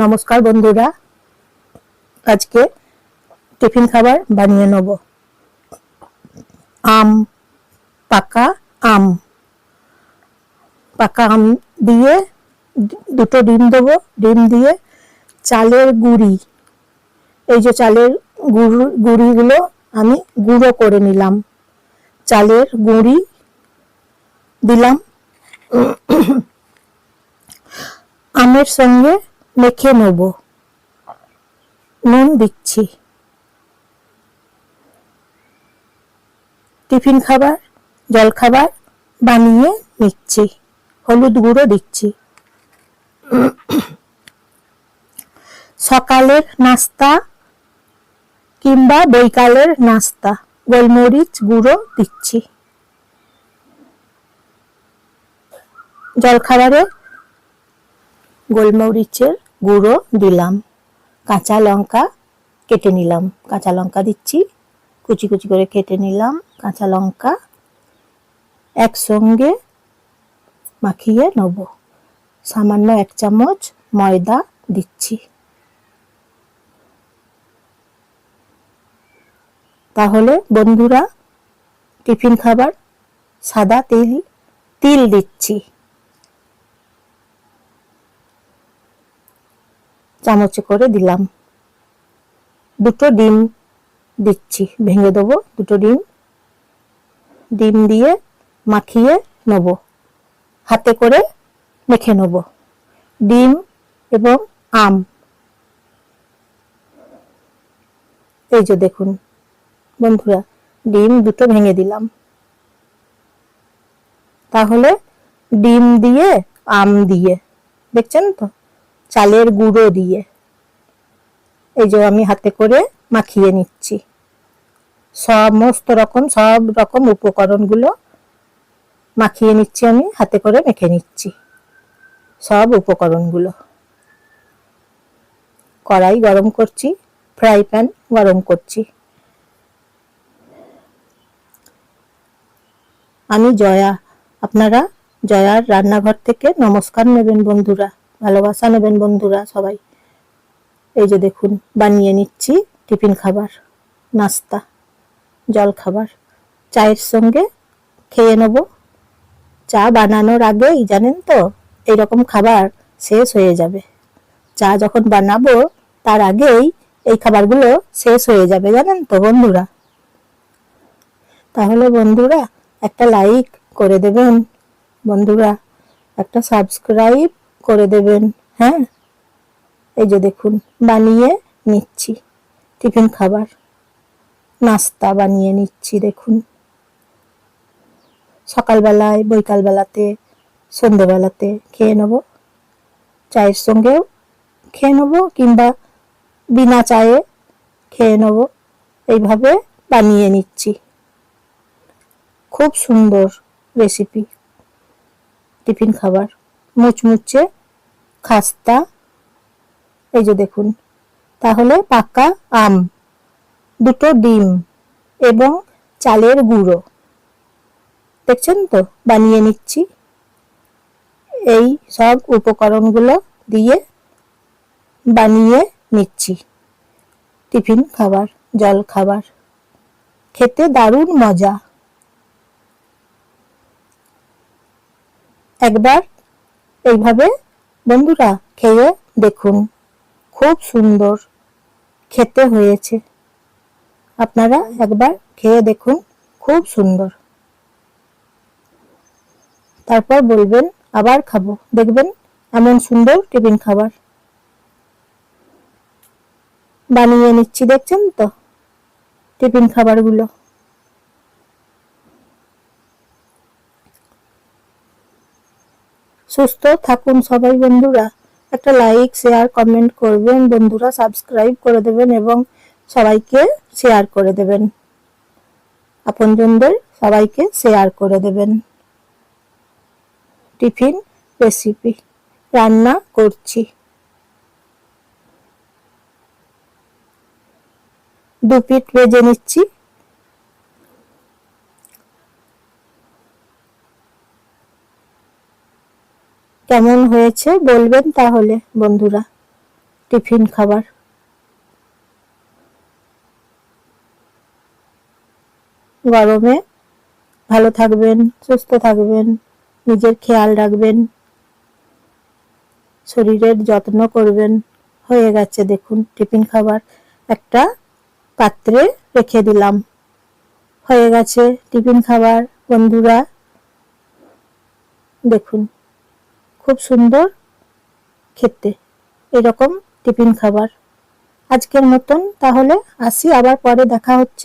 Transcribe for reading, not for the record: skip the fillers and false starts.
নমস্কার বন্ধুরা, আজকে টিফিন খাবার বানিয়ে নেব। আম, পাকা আম পাকা আম দিয়ে দুটো ডিম দেবো। ডিম দিয়ে চালের গুঁড়ি, এই যে চালের গুঁড়িগুলো আমি গুঁড়ো করে নিলাম। চালের গুঁড়ি দিলাম, আমের সঙ্গে মেখে নেব। নুন দিচ্ছি। টিফিন খাবার, জল খাবার বানিয়ে নিচ্ছি। হলুদ গুঁড়ো দিচ্ছি। সকালের নাস্তা কিংবা বৈকালের নাস্তা, গোলমরিচ গুঁড়ো দিচ্ছি। জলখাবারে গোলমরিচের গুঁড়ো দিলাম। কাঁচা লঙ্কা কেটে নিলাম, কাঁচা লঙ্কা দিচ্ছি। কুচি কুচি করে কেটে নিলাম কাঁচা লঙ্কা, একসঙ্গে মাখিয়ে নেব। সামান্য 1 চামচ ময়দা দিচ্ছি। তাহলে বন্ধুরা, টিফিন খাবার সাদা তিল দিচ্ছি। চামচে করে দিলাম। দুটো ডিম দিচ্ছি, ভেঙে দেবো। দুটো ডিম দিয়ে মাখিয়ে নেব, হাতে করে মেখে নেব। ডিম এবং আম, এই যে দেখুন বন্ধুরা, ডিম দুটো ভেঙে দিলাম। তাহলে ডিম দিয়ে, আম দিয়ে, দেখছেন তো, চালের গুঁড়ো দিয়ে এই যে আমি হাতে করে মাখিয়ে নিচ্ছি। সব রকম উপকরণগুলো মাখিয়ে নিচ্ছি, আমি হাতে করে মেখে নিচ্ছি সব উপকরণগুলো। কড়াই গরম করছি, ফ্রাই প্যান গরম করছি। আমি জয়া, আপনারা জয়ার রান্নাঘর থেকে নমস্কার নেবেন বন্ধুরা, ভালোবাসা নেবেন বন্ধুরা সবাই। এই যে দেখুন, বানিয়ে নিচ্ছি টিফিন খাবার, নাস্তা, জল খাবার। চায়ের সঙ্গে খেয়ে নেব। চা বানানোর আগেই জানেন তো, এইরকম খাবার শেষ হয়ে যাবে। চা যখন বানাবো তার আগেই এই খাবারগুলো শেষ হয়ে যাবে, জানেন তো বন্ধুরা। তাহলে বন্ধুরা, একটা লাইক করে দেবেন, বন্ধুরা একটা সাবস্ক্রাইব করে দেবেন। হ্যাঁ, এই যে দেখুন, বানিয়ে নিচ্ছি টিফিন খাবার, নাস্তা বানিয়ে নিচ্ছি। দেখুন, সকালবেলায়, বৈকালবেলাতে, সন্ধ্যেবেলাতে খেয়ে নেব। চায়ের সঙ্গেও খেয়ে নেব কিংবা বিনা চায়ে খেয়ে নেব। এইভাবে বানিয়ে নিচ্ছি। খুব সুন্দর রেসিপি টিফিন খাবার, মুচমুচে খাস্তা। এই যে দেখুন, তাহলে পাকা আম, দুটো ডিম এবং চালের গুঁড়ো, দেখছেন তো, বানিয়ে নিচ্ছি। এই সব উপকরণগুলো দিয়ে বানিয়ে নিচ্ছি টিফিন খাবার, জল খাবার। খেতে দারুণ মজা। একবার এইভাবে বন্ধুরা খেয়ে দেখুন, খুব সুন্দর খেতে হয়েছে। আপনারা একবার খেয়ে দেখুন, খুব সুন্দর। তারপর বলবেন আবার খাবো, দেখবেন এমন সুন্দর টিফিন খাবার বানিয়ে নিচ্ছি। দেখছেন তো টিফিন খাবারগুলো। সুস্থ থাকুন সবাই বন্ধুরা। একটা লাইক, শেয়ার, কমেন্ট করবেন বন্ধুরা, সাবস্ক্রাইব করে দেবেন এবং সবাইকে শেয়ার করে দেবেন, আপনজনদের সবাইকে শেয়ার করে দেবেন। টিফিন রেসিপি রান্না করছি। 2 পিঠ ভেজে নিচ্ছি। কেমন হয়েছে বলবেন তাহলে বন্ধুরা। টিফিন খাবার। গরমে ভালো থাকবেন, সুস্থ থাকবেন, নিজের খেয়াল রাখবেন, শরীরের যত্ন করবেন। হয়ে গেছে দেখুন টিফিন খাবার একটা পাত্রে রেখে দিলাম। হয়ে গেছে টিফিন খাবার বন্ধুরা, দেখুন খুব সুন্দর খেতে এরকম টিফিন খাবার। আজকের মতন তাহলে আসি, আবার পরে দেখা হচ্ছে।